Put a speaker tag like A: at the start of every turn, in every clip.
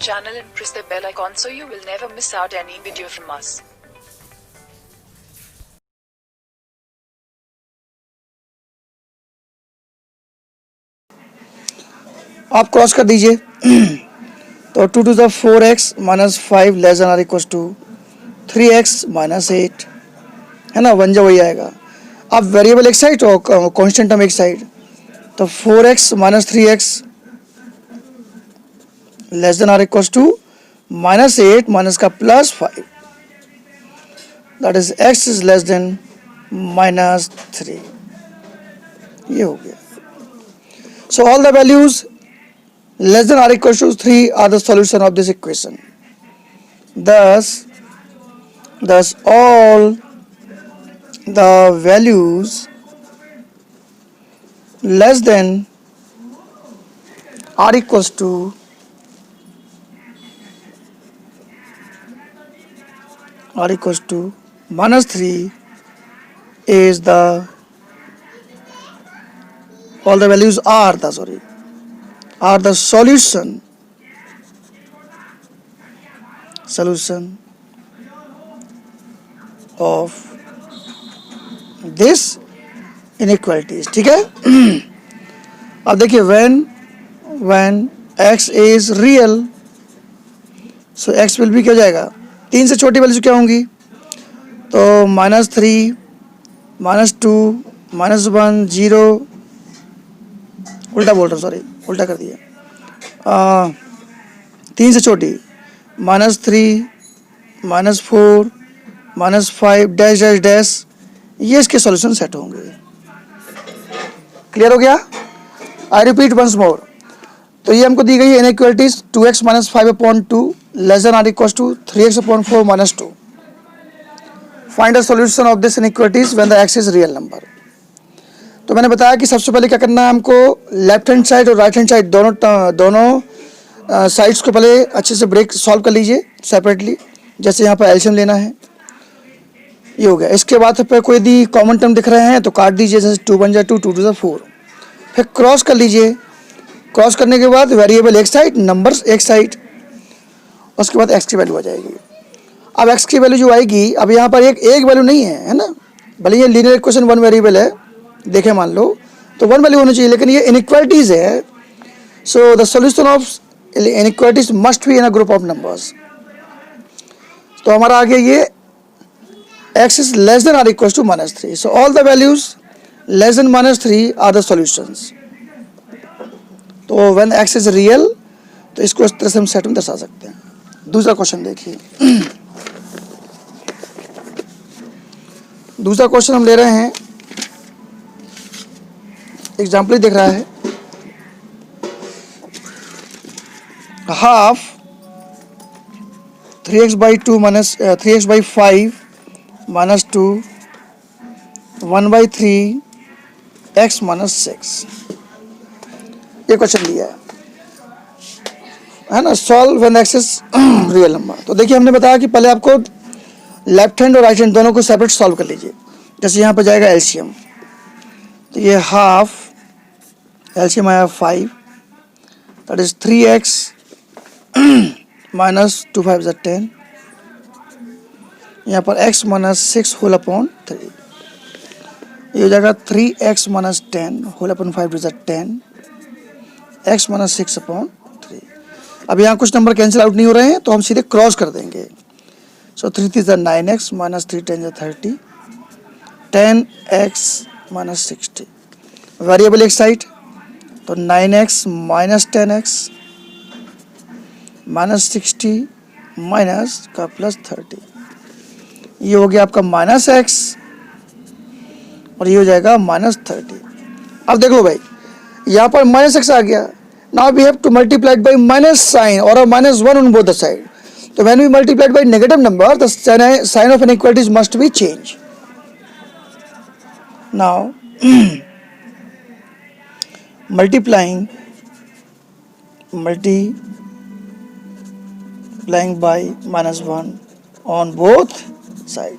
A: channel and press the bell icon so you will never miss out any video from us.
B: आप cross कर दीजिए तो 2 to the 4x minus 5 less than or equal to 3x minus 8 है ना, one जा वही आएगा. अब वेरिएबल एक साइड और कांस्टेंट टर्म एक साइड, तो 4x minus 3x less than or equal to minus 8 minus का plus 5, that is x is less than minus 3. ये हो गया. So all the values less than or equal to 3 are the solution of this equation. Thus all the values less than or equals to minus 3 is the all the values are the solution of this inequalities. ठीक है. अब देखिए when x is real, so x will be क्या हो जाएगा, 3 से छोटी value क्या होंगी, तो -3 -2 -1 0, उल्टा बोल रहा हूँ, सॉरी उल्टा कर दिया. 3 से छोटी -3 -4 -5 डैश डैश डैश, ये इसके सॉल्यूशन सेट होंगे. क्लियर हो गया. I repeat once more. तो ये हमको दी गई है inequalities 2x minus 5/2 less than or equal to 3x/4 minus 2. Find the solution of this inequalities when the x is real number. तो मैंने बताया कि सबसे पहले क्या करना है, हमको लेफ्ट हैंड साइड और राइट हैंड साइड दोनों साइड्स को पहले अच्छे से ब्रेक सॉल्व कर लीजिए सेपरेटली. जैसे यहाँ पर एलसीएम लेना है, ये हो गया. इसके बाद पे कोई यदि कॉमन टर्म दिख रहे हैं तो काट दीजिए, जैसे 2 1 2 2 2 4. फिर क्रॉस कर लीजिए. क्रॉस करने के बाद वेरिएबल एक साइड, नंबर्स एक साइड, उसके बाद एक्स की वैल्यू आ जाएगी. अब एक्स की वैल्यू जो आएगी, अब यहाँ पर एक वैल्यू नहीं है ना, भले ये लीनियर इक्वेशन वन वेरिएबल है, देखें मान लो तो वन वैल्यू होनी चाहिए, लेकिन ये इनइक्वालिटीज है. So the solution of inequalities must be in a group of numbers. तो हमारा आ गया ये x is less than or equals to -3. So all the values less than -3 are the solutions. तो when x is real, तो इसको इस तरह से हम सेट में दर्शा सकते हैं. दूसरा क्वेश्चन देखिए. दूसरा क्वेश्चन हम ले रहे हैं, एग्जाम्पल दिख रहा है, half 3x/2 minus 3x/5 minus 2 1/3 x minus 6. ये क्वेश्चन दिया है ना. Solve when x is real number. तो देखिए हमने बताया कि पहले आपको लेफ्ट हैंड और राइट हैंड दोनों को सेपरेट सॉल्व कर लीजिए. जैसे यहाँ पर जाएगा एलसीएम, तो ये हाफ एलसीएम आया 5, that is 3x minus 2 5 is 10. यहाँ पर x minus 6 whole upon 3, ये हो जाएगा 3x minus 10 whole upon 5 is 10, x minus 6 upon 3. अब यहाँ कुछ नंबर कैंसिल आउट नहीं हो रहे हैं, तो हम सीधे क्रॉस कर देंगे. सो 3 is 9x minus 3 10 is 30, 10x minus 60. Variable एक साइड, तो 9x minus 10x minus 60 minus का प्लस 30, ये हो गया आपका -x और ये हो जाएगा -30. अब देख लो भाई, यहाँ पर -x आ गया. Now we have to multiply by minus sign और -1 ऑन बोथ द साइड. तो when we multiply by negative number, the sign of inequalities must be change. Now multiplying by -1 on both side,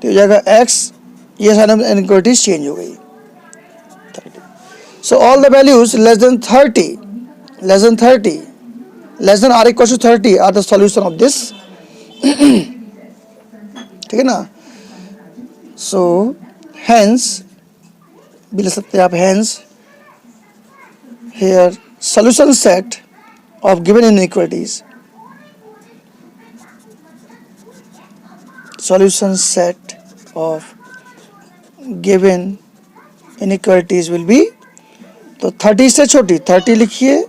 B: तो हो जाएगा x, ये sign of inequalities change हो गई 30. So all the values less than 30 less than or equal to 30 are the solution of this. ठीक है ना। So hence भी ले सकते हैं आप, hence here solution set of given inequalities, solution set of given inequalities will be, तो 30 से छोटी 30 लिखिए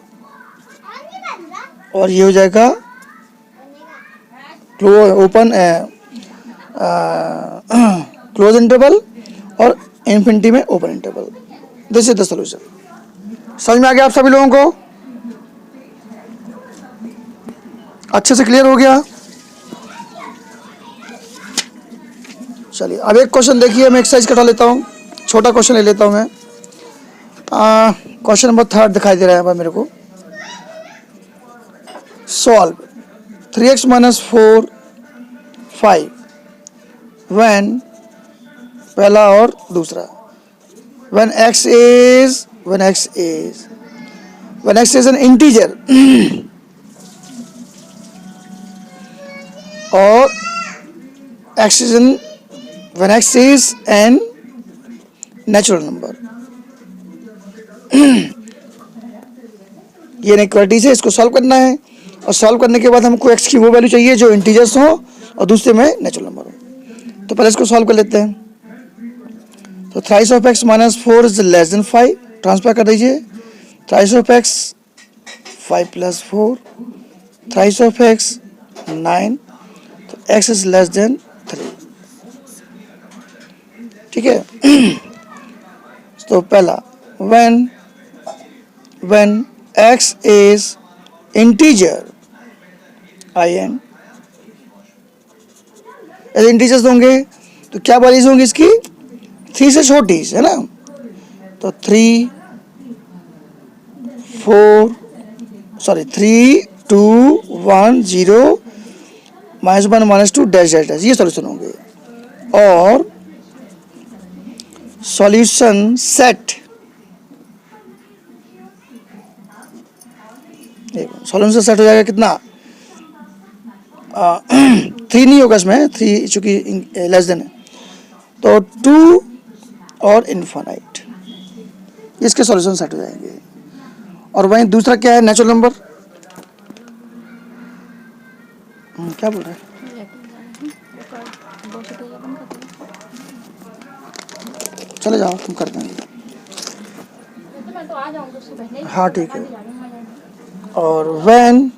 B: और ये हो जाएगा ओपन क्लोज इंटरवल और इन्फिनिटी में open interval. This is the solution. समझ में आ गया आप सभी लोगों को? अच्छे से क्लियर हो गया? चलिए अब एक क्वेश्चन देखिए, मैं एक्सरसाइज कटा लेता हूँ, छोटा क्वेश्चन ले लेता हूँ मैं। क्वेश्चन नंबर 3 दिखाई दे रहा है मेरे को। सॉल्व 3x माइनस 4 5 व्हेन, पहला और दूसरा, when x is an integer or when x is an natural number। ये इनइक्वालिटी है, इसको सॉल्व करना है और सॉल्व करने के बाद हमको x की वो वैल्यू चाहिए जो इंटीजर्स हो और दूसरे में नेचुरल नंबर हो। तो पहले इसको सॉल्व कर लेते हैं। तो thrice of x minus 4 is less then 5, transfer कर दीजिए। Thrice of x 5 plus 4, thrice of x 9, तो x इज लेस देन 3। ठीक है। तो पहला when x is integer in, ऐसे इंटीजर्स होंगे तो क्या वैल्यूज होंगी इसकी? 3 से छोटी है ना, तो 3 2 1 0 -1 -2 डैश डैश डैश, ये सॉल्यूशन होंगे। और सॉल्यूशन सेट, सॉल्यूशन सेट हो जाएगा कितना? 3 नहीं होगा इसमें, 3 चूंकि लेस देन है, तो 2 और इनफाइनाइट, इसके सॉल्यूशन सेट हो जाएंगे। और वहीं दूसरा क्या है? Natural number. क्या बोल रहे हैं? चले जाओ, तुम कर देंगे। हाँ ठीक है। और when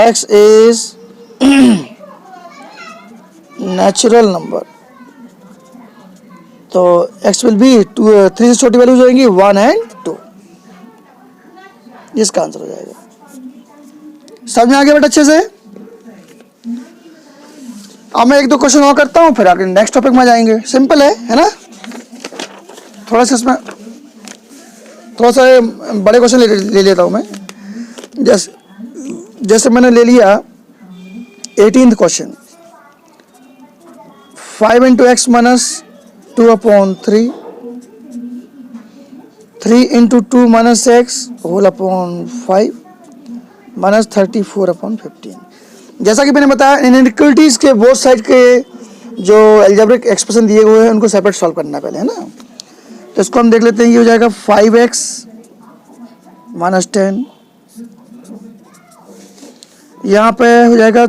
B: x is natural number, तो x विल बी 3 से छोटी वैल्यूज होंगी 1 और 2, इसका आंसर हो जाएगा। समझ में आ गया बेटा अच्छे से? अब मैं 1-2 क्वेश्चन और करता हूँ, फिर आगे नेक्स्ट टॉपिक में जाएंगे। सिंपल है ना? थोड़ा सा इसमें थोड़ा सा बड़े क्वेश्चन ले लेता हूँ मैं। जैसे मैंने ले लिया 18th question, 5 into x minus 2 upon 3, 3 into 2 minus x whole upon 5 minus 34 upon 15। जैसा कि मैंने बताया, इनइक्वालिटीज के बोथ साइड के जो अलजेब्रिक एक्सप्रेशन दिए हुए हैं उनको सेपरेट सॉल्व करना पहले, है ना। तो इसको हम देख लेते हैं। ये हो जाएगा 5x माइनस 10, यहाँ पे हो जाएगा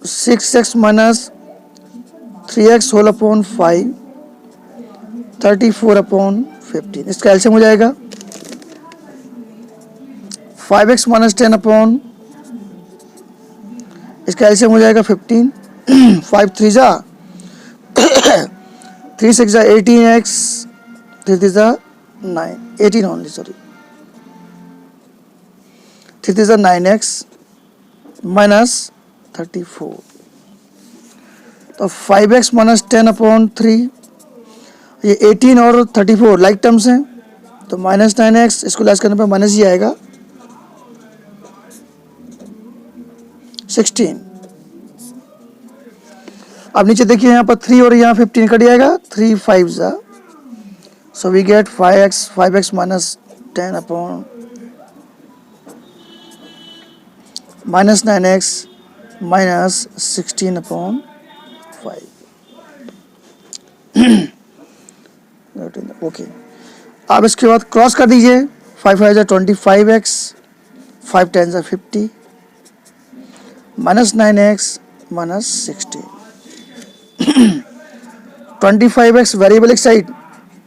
B: 6x minus 3x whole upon 5 34 upon 15। इसका एलसीएम हो जाएगा 5x माइनस 10 अपॉन, इसका एलसीएम हो जाएगा 15, 5 3 जा 3 6 जा 18x, 3 3 जा 9, 18 ओनली, सॉरी 3 3 जा 9x माइनस 34। तो 5x माइनस 10 अपॉन 3, ये 18 और 34 लाइक टर्म्स हैं, तो माइनस 9x, इसको लेस करने पर माइनस ही आएगा 16। अब नीचे देखिए, यहाँ पर 3 और यहाँ 15 कट जाएगा, 3 5 जा, so we get 5x minus 10 upon minus 9x minus 16/5. Okay, आप इसके बाद क्रॉस कर दीजिए. 5 5 जा 25x, 5 10 जा 50, minus 9x minus 16. 25x variable एक साइड,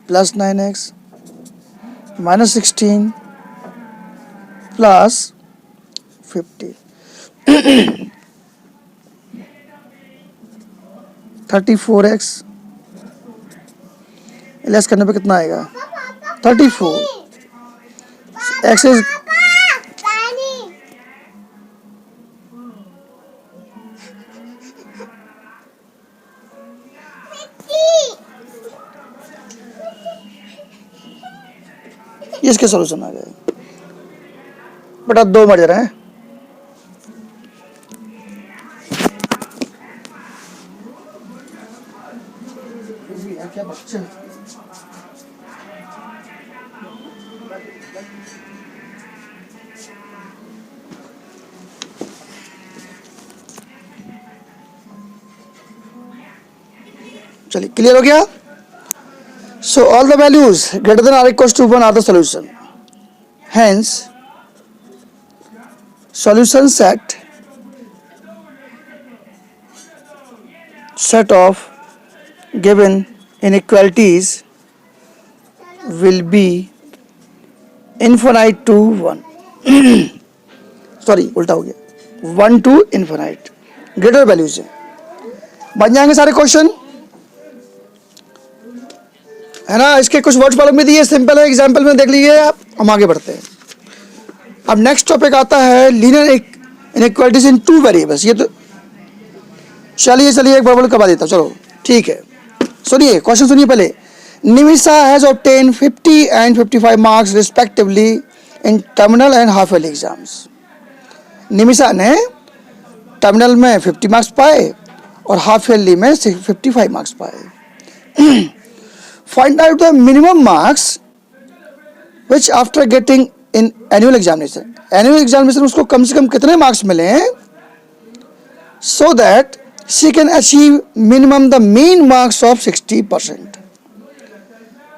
B: plus 9x minus 16 plus 50. 34x less करने पे कितना आएगा? 34. x इज इसके सॉल्यूशन आ गए. बटा 2 मर जा रहे हैं. क्या बच्चे चलिए, क्लियर हो गया. So all the values greater than or equals to 1 are the solution. Hence solution set of given inequalities will be infinite to 1. Sorry, उल्टा हो गया. 1 to infinite ग्रेटर वैल्यूज है. बन जाएंगे सारे क्वेश्चन, है ना. इसके कुछ वर्ड्स मालूम भी दिए, सिंपल है, एग्जाम्पल में देख लीजिए आप. हम आगे बढ़ते हैं. अब नेक्स्ट टॉपिक आता है लीनियर इनइक्वालिटीज इन 2 वेरिएबल्स. ये तो चलिए एक बराबर करवा देता हूं. चलो ठीक है, सुनिए क्वेश्चन सुनिए पहले. Nimisha has obtain 50 and 55 marks respectively in terminal and half yearly exams. Nimisha ने टर्मिनल में 50 मार्क्स पाए और हाफ ईयरली में 55 मार्क्स पाए. Find out the minimum marks which after getting in annual examination. Annual examination उसको कम से कम कितने मार्क्स मिले हैं, so that she can achieve minimum the main marks of 60%.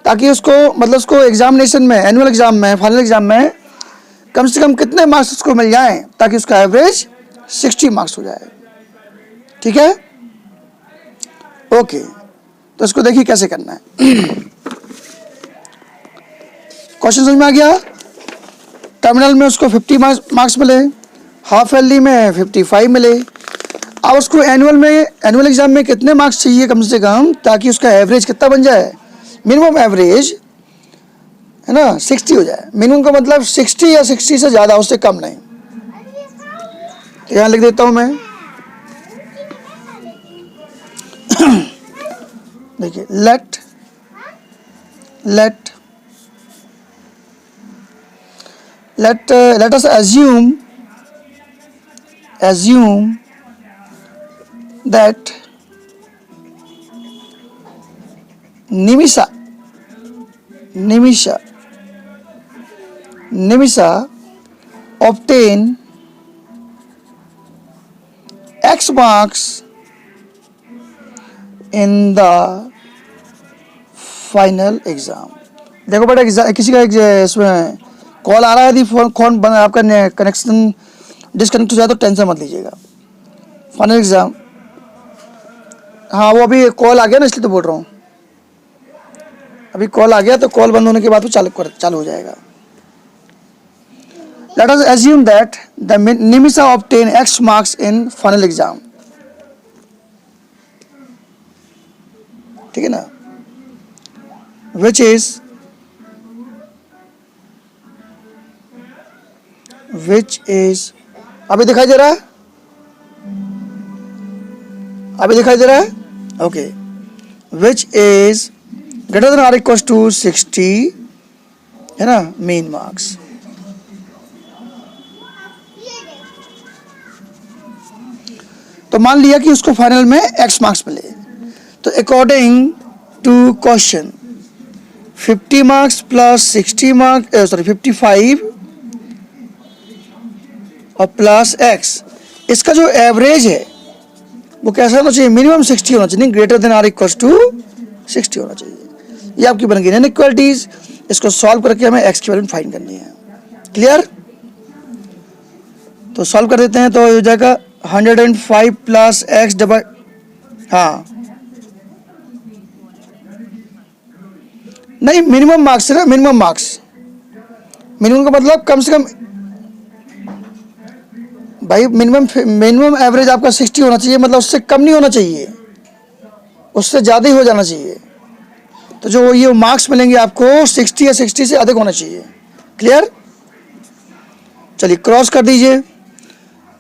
B: ताकि उसको मतलब उसको एग्जामिनेशन में, एनुअल एग्जाम में, फाइनल एग्जाम में कम से कम कितने मार्क्स उसको मिल जाएं ताकि उसका एवरेज 60 मार्क्स हो जाए. ठीक है, ओके. तो इसको देखिए कैसे करना है. क्वेश्चन समझ में आ गया. टर्मिनल में उसको 50 मार्क्स मिले, हाफ ईयरली में 55 मिले. अब उसको एनुअल एग्जाम में कितने मार्क्स चाहिए कम से कम ताकि उसका एवरेज कितना बन जाए, मिनिमम एवरेज, है ना, 60 हो जाए. मिनिमम का मतलब 60 या 60 से ज़्यादा, उससे कम नहीं. तो यहाँ लिख देता हूँ मैं. देखिए, let us assume that Nimisha obtain X marks in the final exam. देखो बेटा, किसी का इसमें कॉल आ रहा है, यदि फोन बंद, आपका कनेक्शन डिस्कनेक्ट हो जाए तो टेंशन मत लीजिएगा. फाइनल एग्जाम, हाँ वो अभी कॉल आ गया ना, इसलिए तो बोल रहा हूँ. अभी कॉल आ गया तो कॉल बंद होने के बाद वो चालू हो जाएगा. Let us assume that the Nimisha obtain X marks in final exam. ठीक है ना, which is अभी दिखाई दे रहा है, okay. which is greater than or equals to 60, है ना, मेन मार्क्स. तो मान लिया कि उसको फाइनल में X मार्क्स मिले. तो according to question 50 marks plus 60 marks, 55 और प्लस एक्स, इसका जो एवरेज है वो कैसा होना चाहिए, मिनिमम 60 होना चाहिए, greater than or equal to 60 होना चाहिए। ये आपकी बन गई इनइक्वालिटीज। इसको सॉल्व करके हमें एक्स की वैल्यू फाइंड करनी है। क्लियर? तो सॉल्व कर देते हैं। तो हो जाएगा 105 प्लस एक्स डबल, हाँ नहीं मिनिमम मार्क्स है ना, मिनिमम मार्क्स, मिनिमम का मतलब कम से कम भाई मिनिमम एवरेज आपका 60 होना चाहिए, मतलब उससे कम नहीं होना चाहिए, उससे ज़्यादा ही हो जाना चाहिए। तो जो ये मार्क्स मिलेंगे आपको 60 या 60 से अधिक होना चाहिए। क्लियर? चलिए क्रॉस कर दीजिए।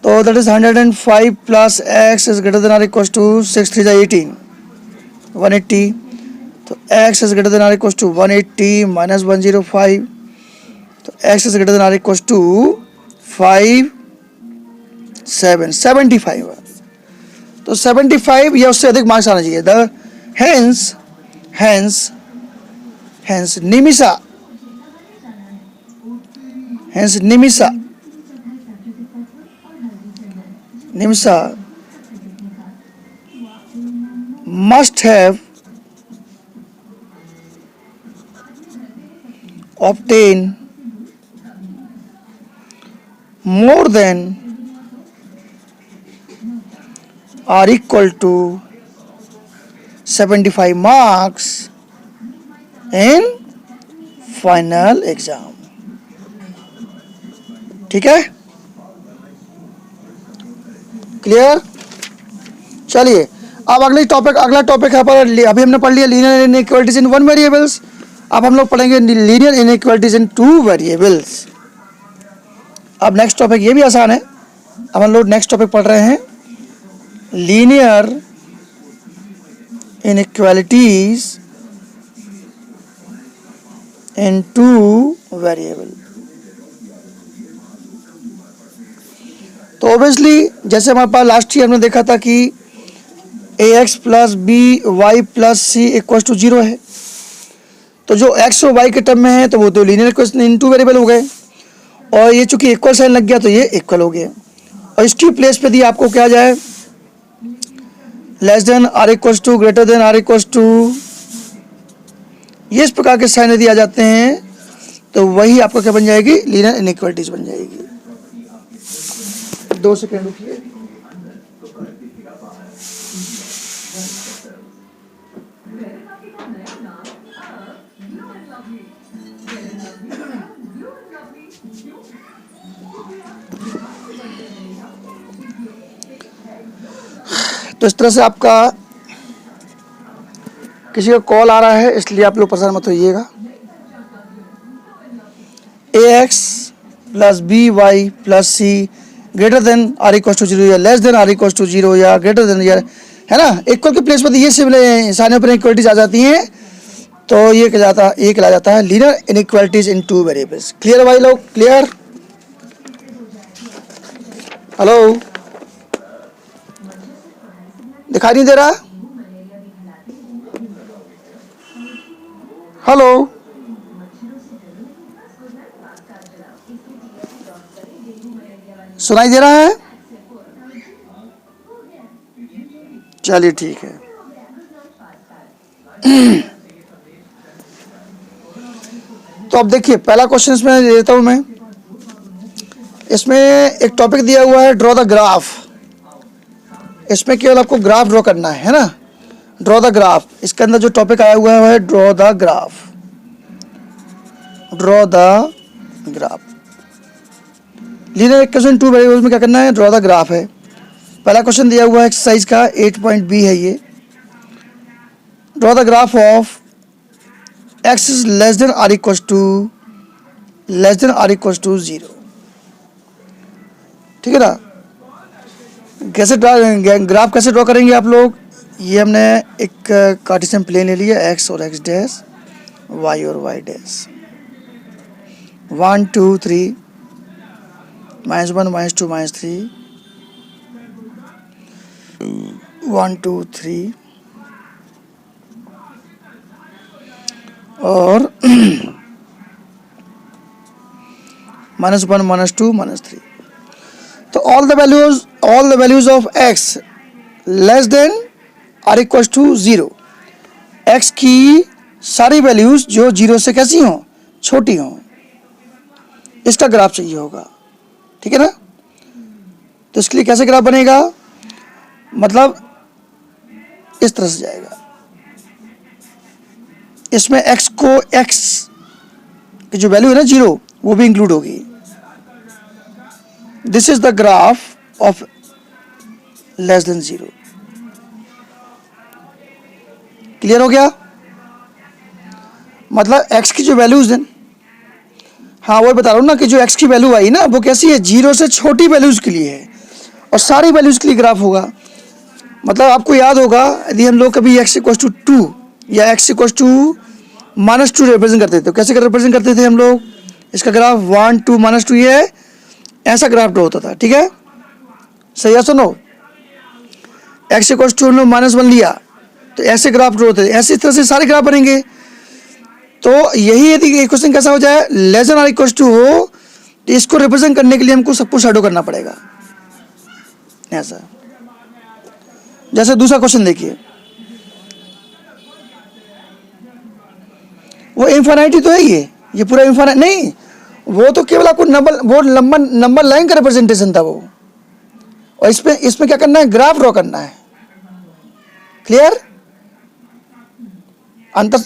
B: तो that is 105 plus x is greater than or equal to 6 3 18 180। तो x is greater than or equal to 180 minus 105। तो x is greater than or equal to 75। तो 75 या उससे अधिक मार्क्स आना चाहिए। The hence Nimsa must have obtained more than or equal to 75 marks in final exam। ठीक है? Clear? चलिए अब अगला टॉपिक है पर अभी हमने पढ़ लिया linear inequalities in one variables. अब हम लोग पढ़ेंगे लीनियर इनइक्वालिटीज इन टू वेरिएबल्स। अब नेक्स्ट टॉपिक ये भी आसान है। अब हम लोग नेक्स्ट टॉपिक पढ़ रहे हैं लीनियर इनइक्वालिटीज इन टू वेरिएबल। तो ऑब्वियसली जैसे हमारे पास लास्ट ईयर हमने देखा था कि ax plus b y plus c equal to 0 है। तो जो x और y के टर्म में है तो वो तो linear equation in two variable हो गए, और ये चूंकि इक्वल साइन लग गया तो ये इक्वल हो गया। और इसकी प्लेस पे दी आपको क्या जाए, less than or equal to, greater than or equal to, ये इस प्रकार के साइन यदि आ जाते हैं तो वही आपको क्या बन जाएगी, लीनियर इनइक्वालिटीज बन जाएगी। 2 सेकेंड रुकिए। तो इस तरह से आपका किसी का कॉल आ रहा है, इसलिए आप लोग परेशान मत होइएगा। ax plus b y plus c greater than or equal to 0 या less than or equal to 0 या ग्रेटर देन, या है ना, इक्वल के प्लेस पर ये सिमिलर साइन पर इक्वलिटीज आ जाती हैं तो ये कहला जाता है लीनियर इनइक्वालिटीज इन टू वेरिएबल्स। क्लियर भाई लोग? क्लियर? हेलो, दिखाई नहीं दे रहा? हेलो, सुनाई दे रहा है? चलिए ठीक है। तो अब देखिए पहला क्वेश्चन इसमें देता हूं मैं। इसमें एक टॉपिक दिया हुआ है ड्रॉ द ग्राफ। इसमें केवल आपको ग्राफ ड्रॉ करना है ना, ड्रॉ द ग्राफ। इसके अंदर जो टॉपिक आया हुआ है draw the graph. Draw the graph linear equation two variables में क्या करना है, ड्रॉ द ग्राफ है। पहला क्वेश्चन दिया हुआ है एक्सरसाइज का 8.b है ये। Draw the graph of x is less than or equal to 0। ठीक है ना? कैसे ग्राफ कैसे ड्रॉ करेंगे आप लोग, ये हमने एक कार्टेशियन प्लेन ले लिया, x और x डैश, y और y डैश, 1 2 3 -1 -2 -3 1 2 3 और -1 -2 -3। तो all the values of x less than or equal to 0, x की सारी वैल्यूज जो 0 से कैसी हों, छोटी हों, इसका ग्राफ चाहिए होगा, ठीक है ना। तो इसके लिए कैसे ग्राफ बनेगा, मतलब इस तरह से जाएगा, इसमें x की जो वैल्यू है ना 0 वो भी इंक्लूड होगी। This is the graph of less than 0। Clear हो गया, मतलब x की जो वैल्यूज हैं, हाँ वो बता रहा हूँ ना कि जो x की वैल्यू आई ना वो कैसी है, 0 से छोटी वैल्यूज के लिए है और सारी वैल्यूज के लिए ग्राफ होगा। मतलब आपको याद होगा यदि हम लोग कभी x इक्वल टू 2 या x इक्वल टू -2 रिप्रेजेंट करते थे, तो कैसे रिप्रेजेंट करते थे हम लोग, इसका ग्राफ 1 2 -2 ये ऐसा ग्राफ ड्रॉ होता था, ठीक है। सही है, सुनो, x इक्वल टू -1 लिया तो ऐसे ग्राफ ड्रॉ होते थे, ऐसी तरह से सारे ग्राफ बनेंगे। तो यही यदि क्वेश्चन कैसा हो जाए, less than or equal to हो, तो इसको रिप्रेजेंट करने के लिए हमको सब कुछ शैडो करना पड़ेगा ऐसा। जैसे दूसरा क्वेश्चन देखिए, वो इन्फिनिटी ही तो है, ये पूरा इन्फिनिटी नहीं, वो तो केवल आपको नंबर लाइन का रिप्रेजेंटेशन था वो, और इसमें क्या करना है, ग्राफ ड्रॉ करना है। क्लियर, अंतर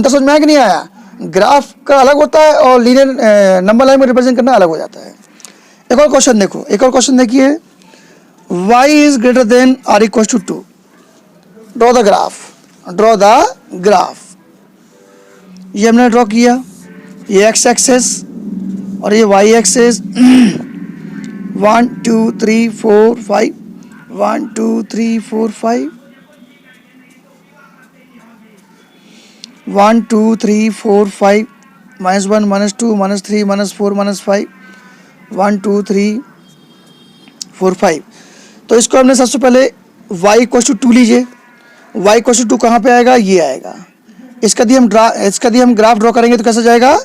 B: समझ में आया कि नहीं आया, ग्राफ का अलग होता है और लीनियर नंबर लाइन में रिप्रेजेंट करना अलग हो जाता है। एक और क्वेश्चन देखो, एक और क्वेश्चन देखिए, y is greater than or equal to 2, draw the graph. ये हमने ड्रॉ किया, ये x एक्सेस और ये y एक्सेस 1 2 3 4 5 1 2 3 4 5 1 2 3 4 5 -1 -2 -3 -4 -5 1 2 3 4 5। तो इसको हमने सबसे पहले y इक्वल टू 2 लीजिए, y इक्वल टू 2 कहाँ पे आएगा, ये आएगा। इसका दी हम ग्राफ ड्रॉ करेंगे तो कैसा जाएगा,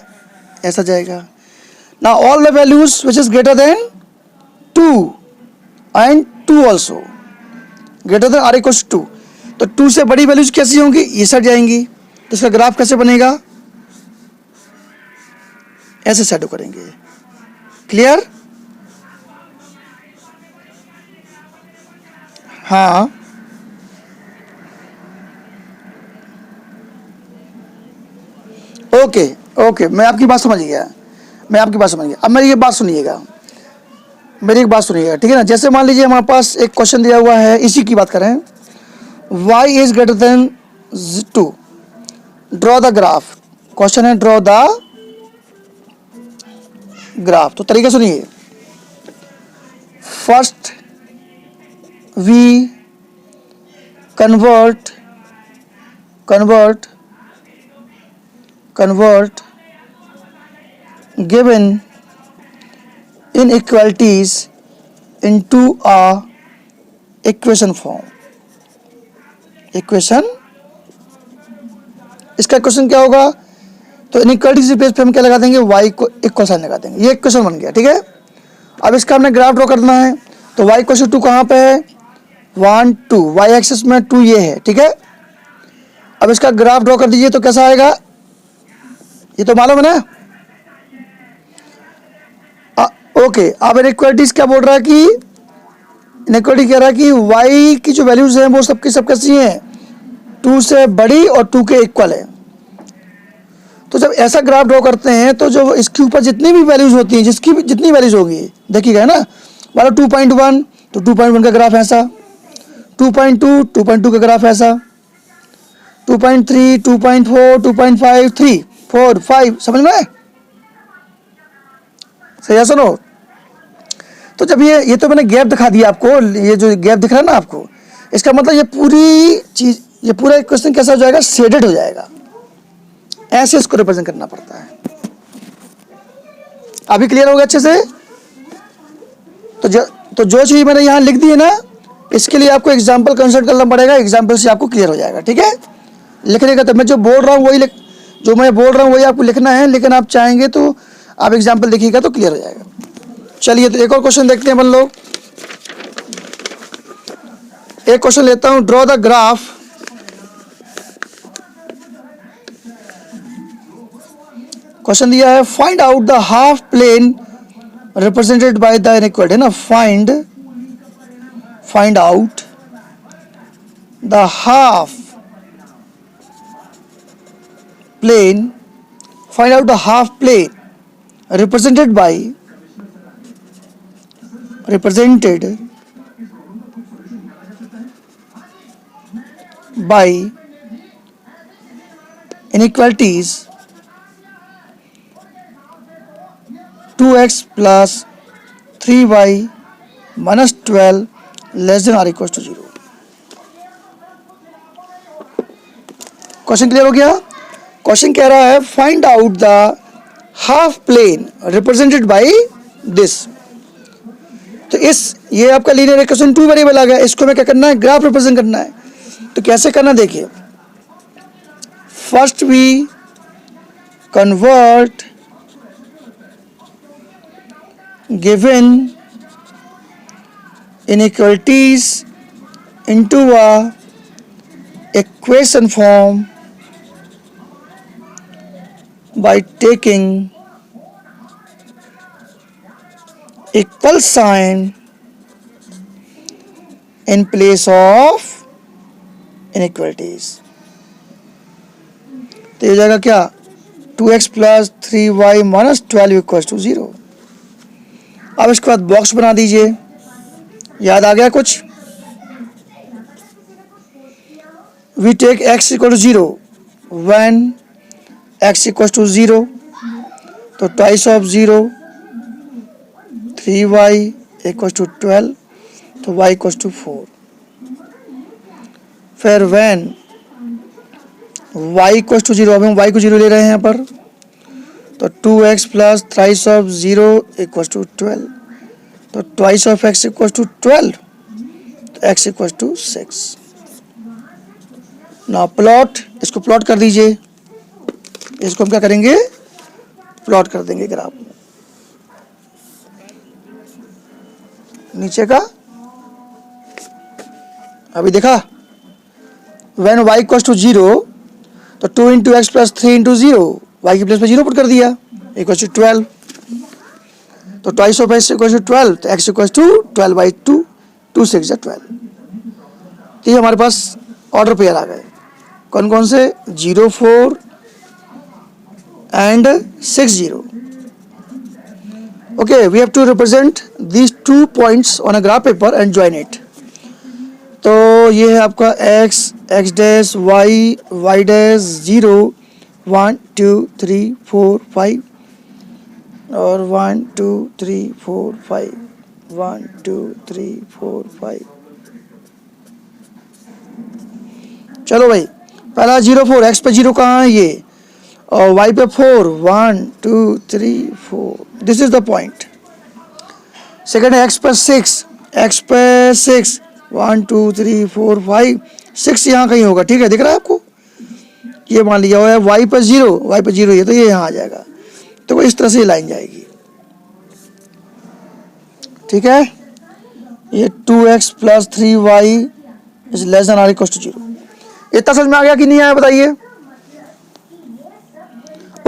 B: ऐसा जाएगा। ना all the values which is greater than 2 and 2 also greater than or equal to 2, तो 2 से बड़ी वैल्यूज कैसी होंगी, ये साइड जाएंगी। तो इसका ग्राफ कैसे बनेगा, ऐसे शैडो करेंगे। क्लियर, हाँ ओके, मैं आपकी बात समझ गया, अब मेरी एक बात सुनिएगा, ठीक है ना। जैसे मान लीजिए हमारे पास एक क्वेश्चन दिया हुआ है, इसी की बात करें, y is greater than 2, draw the graph. Question है ड्रॉ द ग्राफ। तो तरीका सुनिए, first we convert given inequalities into a equation form। इसका क्वेश्चन क्या होगा, तो इनइक्वालिटी के प्लेस पे हम क्या लगा देंगे, y को इक्वल साइन लगा देंगे। ये इक्वेशन बन गया, ठीक है। अब इसका हमने ग्राफ ड्रॉ करना है, तो y इक्वल टू 2 कहाँ पे है, 1 2, y एक्सिस में 2 ये है, ठीक है। अब इसका ग्राफ ड्रॉ कर दीजिए तो कैसा आएगा, ये तो मालूम है ना। ओके, अब इनइक्वालिटीज क्या बोल रहा है कि, इनइक्वालिटी कह रहा है कि y की जो वैल्यूज हैं वो सबकी सब कैसी हैं, 2 से बड़ी और 2 के इक्वल है। तो जब ऐसा ग्राफ ड्रॉ करते हैं तो जो इसके ऊपर जितनी भी वैल्यूज होती हैं, जिसकी भी जितनी वैल्यूज होगी, देखिएगा ना, मान लो 2.1 तो 2.1 का ग्राफ ऐसा, 2.2 2.2 का ग्राफ ऐसा, 2.3 2.4 2.5 3 4 5, समझ में सही है। सुनो, तो जब ये तो मैंने गैप दिखा दिया आपको, ये जो गैप दिख रहा है ना आपको, इसका मतलब ये पूरी चीज, ये पूरा क्वेश्चन कैसा हो जाएगा, शेडेड हो जाएगा। ऐसे इसको रिप्रेजेंट करना पड़ता है। अभी क्लियर हो गया अच्छे से। तो जो चीज मैंने यहां लिख दी है ना, इसके लिए आपको एग्जाम्पल कंसल्ट करना पड़ेगा, एग्जाम्पल से आपको क्लियर हो जाएगा, ठीक है। लिखने का तो मैं जो बोल रहा हूँ वही आपको लिखना है, लेकिन आप चाहेंगे तो आप एग्जाम्पल देखिएगा तो क्लियर हो जाएगा। चलिए तो एक और क्वेश्चन देखते हैं अपन लोग। एक क्वेश्चन लेता हूं, ड्रॉ द ग्राफ क्वेश्चन दिया है, find out the half plane represented by the inequality, है ना, find out the half plane, find out the half plane represented by inequalities 2x plus 3y minus 12 less than or equals to 0। Question clear हो गया? Question कह रहा है find out the half plane represented by this. तो ये आपका linear equation 2 variable आ गया, इसको हमें क्या करना है, ग्राफ रिप्रेजेंट करना है। तो कैसे करना देखिए, first we convert given inequalities into a equation form by taking equal sign in place of inequalities। तो ये हो जाएगा क्या, 2x plus 3y minus 12 equals to 0। अब इसके बाद बॉक्स बना दीजिए। याद आ गया कुछ? we take x equal to 0 when x equals to 0, तो twice of 0 3y equals to 12, तो y equals to 4। फिर when y equals to 0, अब हम y को 0 ले रहे हैं यहाँ पर, तो 2x plus thrice of 0 equals to 12, तो twice of x equals to 12, तो x equals to 6। ना प्लॉट, इसको प्लॉट कर दीजिए, इसको हम क्या करेंगे, प्लॉट कर देंगे ग्राफ में। नीचे का अभी देखा, when y equals to 0, तो 2 into x plus 3 into 0, y की प्लेस पे 0 पुट कर दिया, equals to 12, तो twice of x equals to 12, तो x equals to 12 by 2, 2 6 या 12। तो ये हमारे पास ऑर्डर पेयर आ गए, कौन कौन से, 0 4 and 6 0। Okay, we have to represent these 2 points on a graph paper and join it। तो ये है आपका x, x dash, y dash, 0 1 2 3 4 5 और 1 2 3 4 5 1 2 3 4 5। चलो भाई, पहला 0 4, x पे 0 कहाँ है ये, और y पे 4 1 2 3 4, this is the point. Second है x पे 6, x पे 6 1 2 3 4 5 6 यहाँ कहीं होगा, ठीक है, दिख रहा है आपको, ये मान लिया हुआ है। y पे 0 ये, तो ये यहाँ आ जाएगा, तो इस तरह से लाइन जाएगी, ठीक है। ये 2x plus 3y is less than or equal to 0। इतना समझ में आ गया कि नहीं आया बताइए?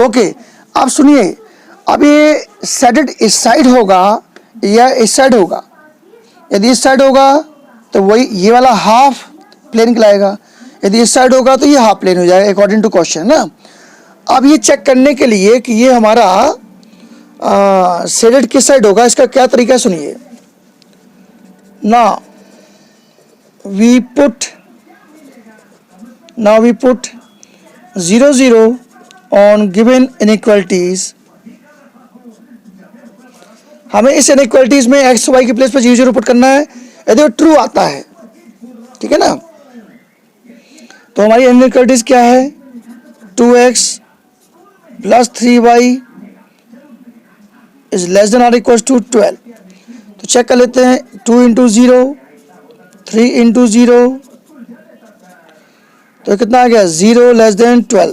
B: ओके, अब सुनिए, अब ये सेटेड इस साइड होगा या इस साइड होगा। यदि इस साइड होगा तो वही ये वाला हाफ प्लेन कहलाएगा, यदि इस साइड होगा तो ये हाफ प्लेन हो जाएगा, अकॉर्डिंग टू क्वेश्चन ना। अब ये चेक करने के लिए कि ये हमारा सेटेड किस साइड होगा, इसका क्या तरीका है सुनिए ना। Now we put 0 0 on given inequalities। हमें इस inequalities में x y की प्लेस पर 0 0 पुट करना है, यदि वो ट्रू आता है, ठीक है ना। तो हमारी inequalities क्या है, 2x plus 3y is less than or equals to 12। तो चेक कर लेते हैं, 2 into 0 3 into 0, तो कितना आ गया, 0 लेस देन 12।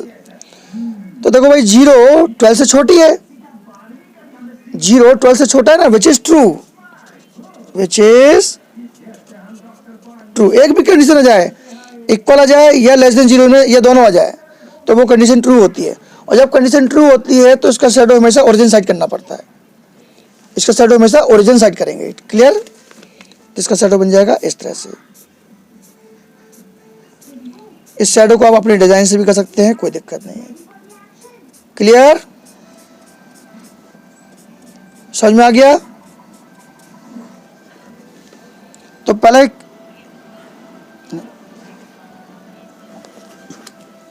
B: तो देखो भाई 0 12 से छोटी है, 0 12 से छोटा है ना, which is true, which is true. एक भी कंडीशन आ जाए, इक्वल आ जाए या लेस देन 0 में, ये दोनों आ जाए तो वो कंडीशन ट्रू होती है। और जब कंडीशन ट्रू होती है तो इसका शैडो हमेशा ओरिजिन साइड करना पड़ता है, इसका शैडो हमेशा ओरिजिन साइड करेंगे। क्लियर? इसका शैडो बन जाएगा इस तरह से। इस शैडो को आप अपने डिजाइन से भी कर सकते हैं, कोई दिक्कत नहीं है। क्लियर? समझ में आ गया? तो पहले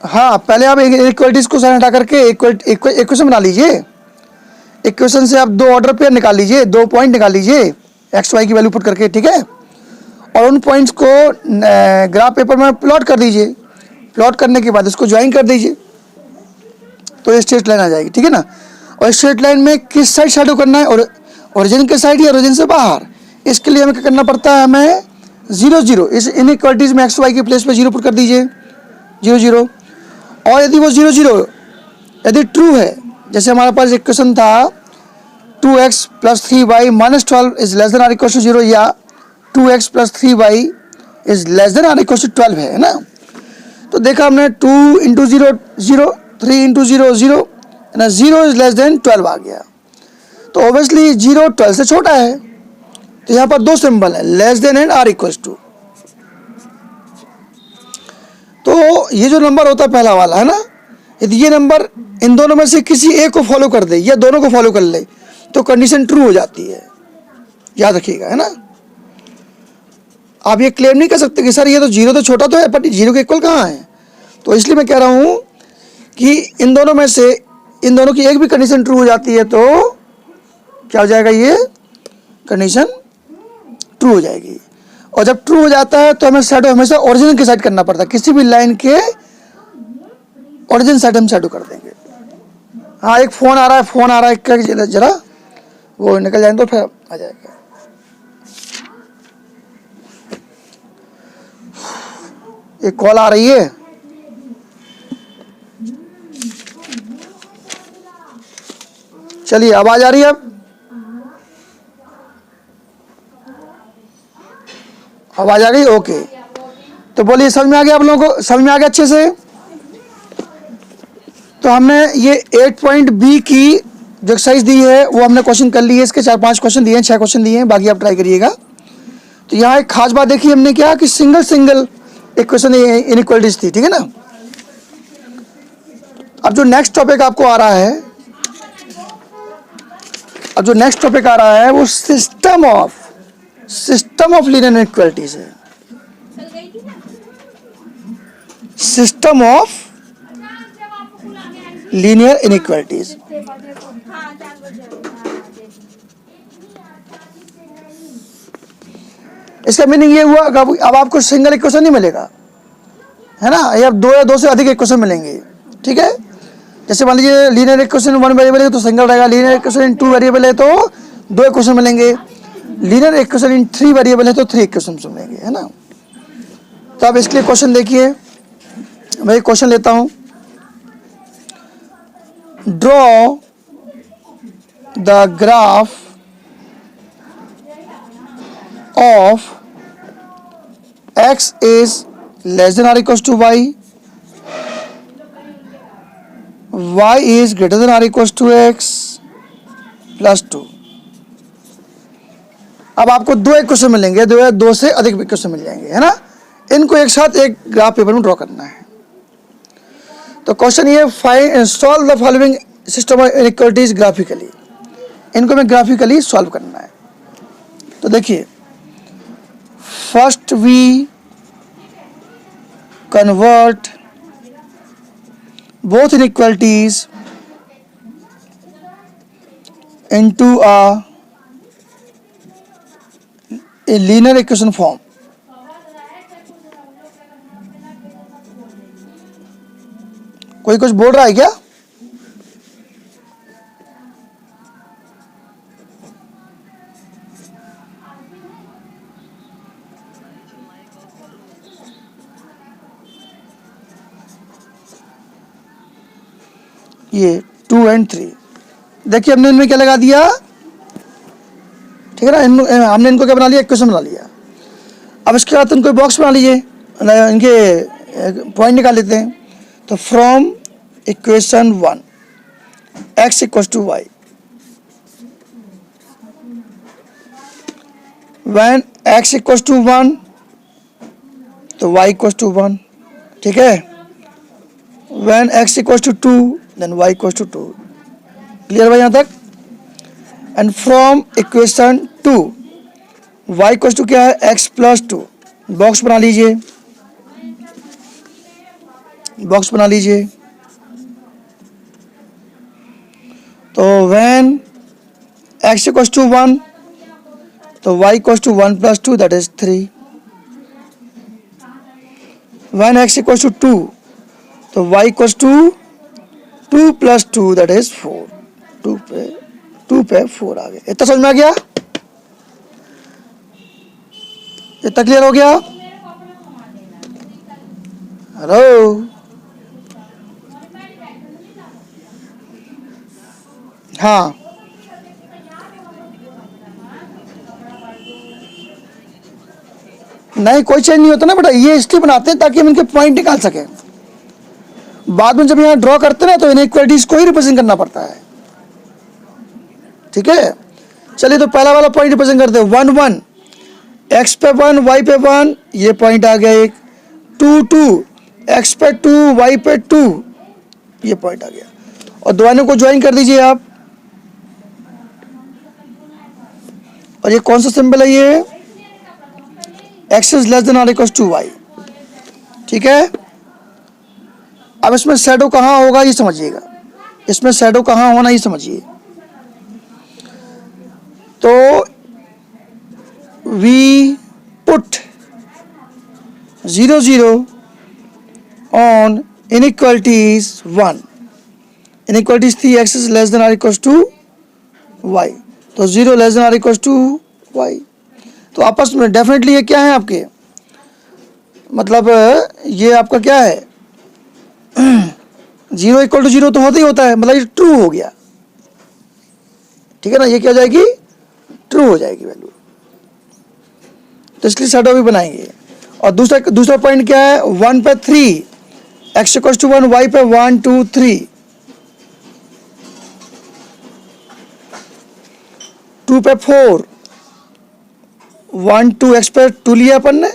B: हाँ, पहले आप इक्वलिटीज को सारे हटा करके इक्वेशन बना लीजिए। इक्वेशन से आप दो ऑर्डर पेयर निकाल लीजिए, 2 पॉइंट निकाल लीजिए एक्स वाई की वैल्यू पुट करके, ठीक है। और उन पॉइंट्स को ग्राफ पेपर में प्लॉट कर दीजिए। प्लॉट करने के बाद इसको ज्वाइन कर दीजिए तो ये स्ट्रेट लाइन आ जाएगी, ठीक है ना। और स्ट्रेट लाइन में किस साइड शैडो करना है, और ओरिजिन के साइड या ओरिजिन से बाहर, इसके लिए हमें क्या करना पड़ता है, हमें 0 0 इस इनइक्वालिटीज में एक्स वाई के प्लेस पे 0 पुट कर दीजिए, 0 0। और यदि वो 0 0 यदि ट्रू है, जैसे हमारे पास इक्वेशन था 2x + 3y - 12 is less than or equal to 0, या 2x + 3y is less than or equal to 12 है ना। तो देखा हमने 2 × 0 0, 3 × 0 0 ना, 0 इज लेस देन 12 आ गया। तो ऑब्वियसली 0 12 से छोटा है, तो यहाँ पर दो सिंबल है, less than and or equal to. तो ये जो नंबर होता है पहला वाला है ना, यदि ये नंबर इन दोनों में से किसी एक को फॉलो कर दे या दोनों को फॉलो कर ले तो कंडीशन ट्रू हो जाती है, याद रखिएगा, है ना। आप ये क्लेम नहीं कर सकते कि सर ये तो 0 तो छोटा तो है पर 0 के इक्वल कहाँ है। तो इसलिए मैं कह रहा हूँ कि इन दोनों में से इन दोनों की एक भी कंडीशन ट्रू हो जाती है तो क्या हो जाएगा, ये कंडीशन ट्रू हो जाएगी। और जब ट्रू हो जाता है तो हमें शैडो हमेशा ओरिजिन के साइड करना पड़ता है, किसी भी लाइन के ओरिजिन साइड हम शैडो कर देंगे। हाँ, एक फ़ोन आ रहा है, जरा वो निकल जाए तो फिर आ जाएगा। एक कॉल आ रही है, चलिए आवाज आ रही है, अब आवाज आ गई, ओके। तो बोलिए, समझ में आ गया आप लोगों को? समझ में आ गया अच्छे से? तो हमने ये 8.b की जो एक्सरसाइज दी है वो हमने क्वेश्चन कर लिए, इसके 4-5 क्वेश्चन दिए हैं, 6 क्वेश्चन दिए हैं, बाकी आप ट्राई करिएगा। तो यहाँ एक खास बात देखी हमने क्या कि सिंगल इक्वेशन इनइक्वालिटीज थी, ठीक है ना। अब जो नेक्स्ट टॉपिक आपको आ रहा है, वो सिस्टम ऑफ लीनियर इनइक्वालिटीज है। System of linear inequalities. इसका मीनिंग ये हुआ कि अब आपको सिंगल इक्वेशन नहीं मिलेगा, है ना, या 2 या 2 से अधिक इक्वेशन मिलेंगे, ठीक है। जैसे मान लीजिए लीनियर इक्वेशन 1 वेरिएबल है तो सिंगल रहेगा, लीनियर इक्वेशन इन 2 वेरिएबल है तो 2 इक्वेशन मिलेंगे, लीनियर इक्वेशन इन 3 वेरिएबल है तो 3 इक्वेशन मिलेंगे, है ना। तो अब इसके लिए क्वेश्चन देखिए, मैं एक क्वेश्चन लेता हूं। Draw the graph of x is less than or equals to y, y is greater than or equals to x plus 2। अब आपको 2 इक्वेशन मिलेंगे, 2 से अधिक इक्वेशन मिल जाएंगे, है ना। इनको एक साथ एक ग्राफ पेपर में ड्रॉ करना है। तो क्वेश्चन ये, solve the following system of inequalities graphically. इनको हमें ग्राफिकली सॉल्व करना है। तो देखिए, first we convert both inequalities into a linear equation form। कोई कुछ बोल रहा है क्या? ये 2 और 3, देखिए हमने इनमें क्या लगा दिया, ठीक है ना। हमने इनको क्या बना लिया, इक्वेशन बना लिया। अब इसके बाद इनको बॉक्स बना लीजिए, इनके पॉइंट निकाल लेते हैं। तो from equation 1 x equals to y, when x equals to 1 तो y इक्वल्स टू 1, ठीक है। When x equals to 2 then y equals to 2। Clear भाई यहाँ तक। And from equation 2 y equals to क्या है, x प्लस 2। बॉक्स बना लीजिए, बॉक्स बना लीजिए। तो व्हेन x इक्वल्स टू 1 तो y equals to 1 plus 2 that is 3। When x equals to 2 तो y equals to 2 plus 2 that is 4। 2 पे 4 आ गया। इतना समझ में आ गया, इतना क्लियर हो गया। हेलो, हाँ नहीं कोई चेंज नहीं होता ना बेटा, ये इसलिए बनाते हैं ताकि हम इनके पॉइंट निकाल सकें। बाद में जब यहाँ ड्रॉ करते हैं ना तो इनइक्वालिटीज को ही रिप्रेजेंट करना पड़ता है, ठीक है। चलिए तो पहला वाला पॉइंट रिप्रेजेंट करते हैं 1 1, x पे 1 y पे 1, ये पॉइंट आ गया एक। 2 2, x पे 2 y पे 2, ये पॉइंट आ गया। और दोनों को ज्वाइन कर दीजिए आप। और ये कौन सा सिंबल है, ये x is less than or equals to y, ठीक है। अब इसमें शैडो कहाँ होगा ये समझिएगा, इसमें शैडो कहाँ होना ये समझिए। तो we put 0 0 on inequalities 1। Inequalities थी x is less than or equals to y, तो 0 less than or equals to y। तो आपस में डेफिनेटली ये क्या है आपके, मतलब ये आपका क्या है 0 इक्वल टू 0 तो होता ही होता है, मतलब ये ट्रू हो गया, ठीक है ना। ये क्या हो जाएगी, ट्रू हो जाएगी वैल्यू। तो इसलिए शैडो भी बनाएंगे। और दूसरा पॉइंट क्या है, 1 पे 3, x इक्वल्स टू 1 y पे 1 2 3, 2 पे 4, 1 2 x पे 2 लिया अपन ने,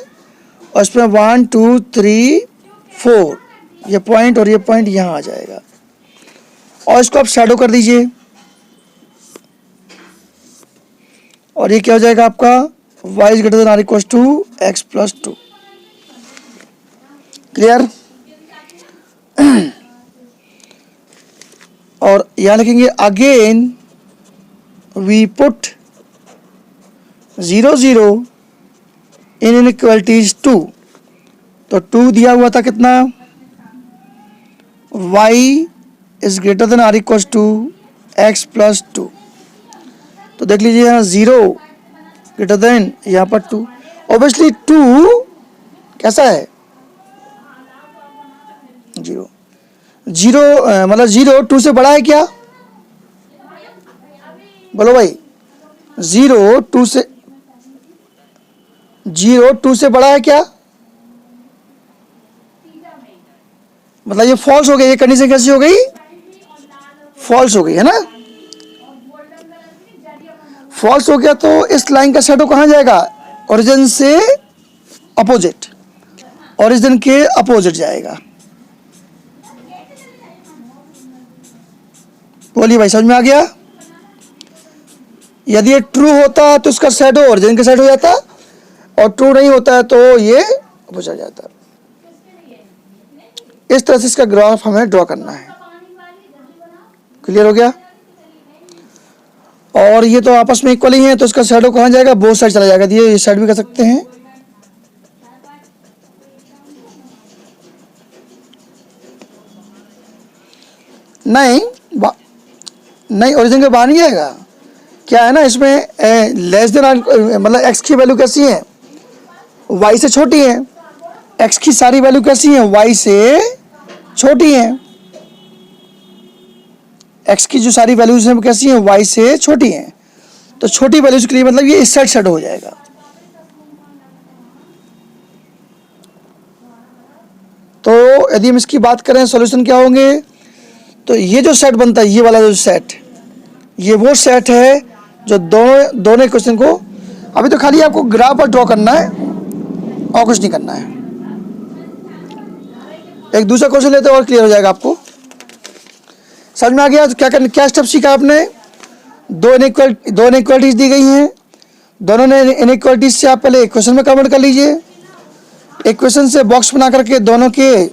B: और इसमें 1 2 3 4, ये पॉइंट और ये पॉइंट यहाँ आ जाएगा। और इसको आप शैडो कर दीजिए, और ये क्या हो जाएगा आपका, y is greater than or equals to x plus 2। Clear. और यहाँ लिखेंगे again we put 0 0 in inequalities 2। तो 2 दिया हुआ था कितना, y is greater than or equals to x plus 2। तो देख लीजिए यहाँ 0 ग्रेटर देन, यहाँ पर 2। ऑब्वियसली 2 कैसा है, 0 0 मतलब 0 2 से बड़ा है क्या, बोलो भाई। 0 2 से बड़ा है क्या, मतलब ये फॉल्स हो गई, ये कंडीशन कैसी हो गई, फॉल्स हो गई है ना। फॉल्स हो गया तो इस लाइन का शैडो कहाँ जाएगा, ओरिजिन से अपोजिट, ओरिजिन के अपोजिट जाएगा। बोलिए भाई समझ में आ गया। यदि ये ट्रू होता तो इसका शैडो ओरिजिन के साइड हो जाता, और ट्रू नहीं होता है तो ये अपोजिट जाता। इस तरह से इसका ग्राफ हमें ड्रॉ करना है। क्लियर हो गया। और ये तो आपस में इक्वल ही है, तो इसका शैडो कहाँ जाएगा, बोथ साइड चला जाएगा। ये साइड भी कर सकते हैं, नहीं ओरिजिन के बाहर नहीं जाएगा। क्या है ना इसमें लेस देन मतलब x की वैल्यू कैसी है, y से छोटी है। x की सारी वैल्यू कैसी है, y से छोटी है। x की जो सारी वैल्यूज हैं वो कैसी हैं, y से छोटी हैं। तो छोटी वैल्यूज के लिए मतलब ये इस साइड सेट हो जाएगा। तो यदि हम इसकी बात करें सॉल्यूशन क्या होंगे, तो ये जो सेट बनता है, ये वाला जो सेट, ये वो सेट है जो दोनों इक्वेशन को, अभी तो खाली आपको ग्राफ पर ड्रॉ करना है और कुछ नहीं करना है। एक दूसरा क्वेश्चन लेते हैं और क्लियर हो जाएगा आपको। समझ में आ गया? तो क्या स्टेप सीखा आपने? दो इनइक्वालिटीज दी गई हैं, दोनों ने इनइक्वालिटीज से आप पहले इक्वेशन में कन्वर्ट कर लीजिए, इक्वेशन से बॉक्स बना करके दोनों के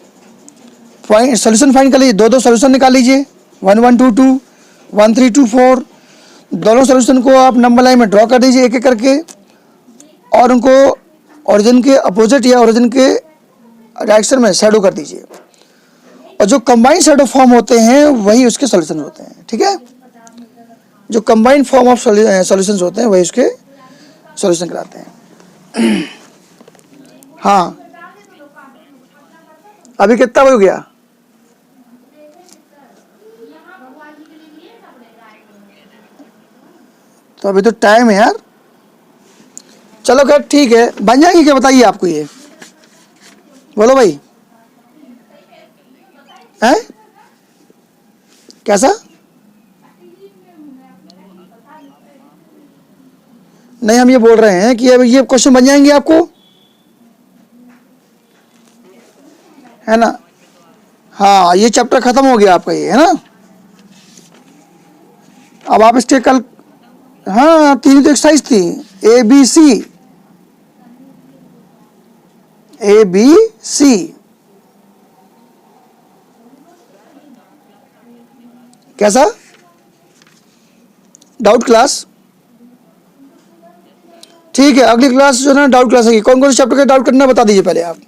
B: सोल्यूशन फाइंड कर लीजिए, दो सोल्यूशन निकाल लीजिए, 1 1 2 2 1 3 2 4। दोनों सोल्यूशन को आप नंबर लाइन में ड्रॉ कर दीजिए एक एक करके, और उनको ओरिजिन के अपोजिट या ओरिजिन के डायरेक्शन में शैडो कर दीजिए, और जो कंबाइंड शैडो फॉर्म होते हैं वही उसके सॉल्यूशन होते हैं। ठीक है, जो कंबाइंड फॉर्म ऑफ सॉल्यूशंस होते हैं वही उसके सॉल्यूशन कराते हैं। हाँ, अभी कितना हो गया? तो अभी तो टाइम है यार। चलो खैर ठीक है, बन जाएंगे क्या बताइए आपको ये, बोलो भाई, हैं? कैसा? नहीं, हम ये बोल रहे हैं कि अब ये क्वेश्चन बन जाएंगे आपको, है ना? हाँ, ये चैप्टर खत्म हो गया आपका, ये है ना? अब आप इसके कल, हाँ 3 तो एक्सरसाइज थी, ए बी सी। कैसा? Doubt class? ठीक है, अगली क्लास जो है ना डाउट क्लास है। कौन कौन से चैप्टर का डाउट करना है बता दीजिए पहले, आप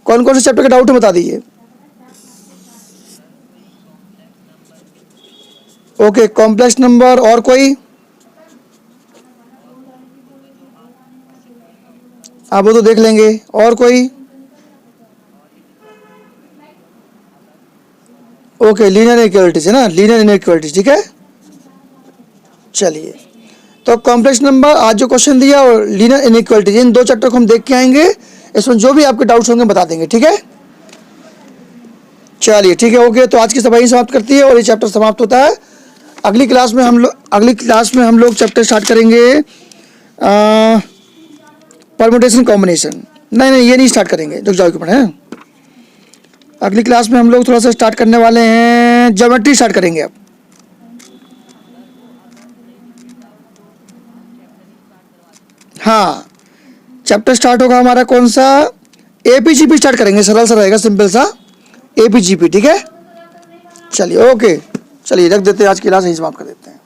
B: कौन कौन से चैप्टर का डाउट है बता दीजिए। ओके, कॉम्प्लेक्स नंबर, और कोई? आप वो तो देख लेंगे, और कोई? ओके, लीनियर इनइक्वालिटीज है ना, लीनियर इनइक्वालिटीज। ठीक है, चलिए, तो कॉम्प्लेक्स नंबर आज जो क्वेश्चन दिया और लीनियर इनइक्वालिटीज, इन 2 चैप्टर को हम देख के आएंगे, इसमें जो भी आपके डाउट्स होंगे बता देंगे। ठीक है, चलिए ठीक है, ओके। तो आज की सभा समाप्त करती है और ये चैप्टर समाप्त होता है। अगली क्लास में हम लोग चैप्टर स्टार्ट करेंगे परमुटेशन कॉम्बिनेशन। नहीं, ये नहीं स्टार्ट करेंगे, रुक जाओ है। अगली क्लास में हम लोग थोड़ा सा स्टार्ट करने वाले हैं, ज्योमेट्री स्टार्ट करेंगे अब। हाँ, चैप्टर स्टार्ट होगा हमारा कौन सा? एपीजीपी स्टार्ट करेंगे, सरल सा रहेगा, सिंपल सा एपीजीपी। ठीक है, चलिए ओके, चलिए रख देते हैं, आज की क्लास यहीं समाप्त कर देते हैं।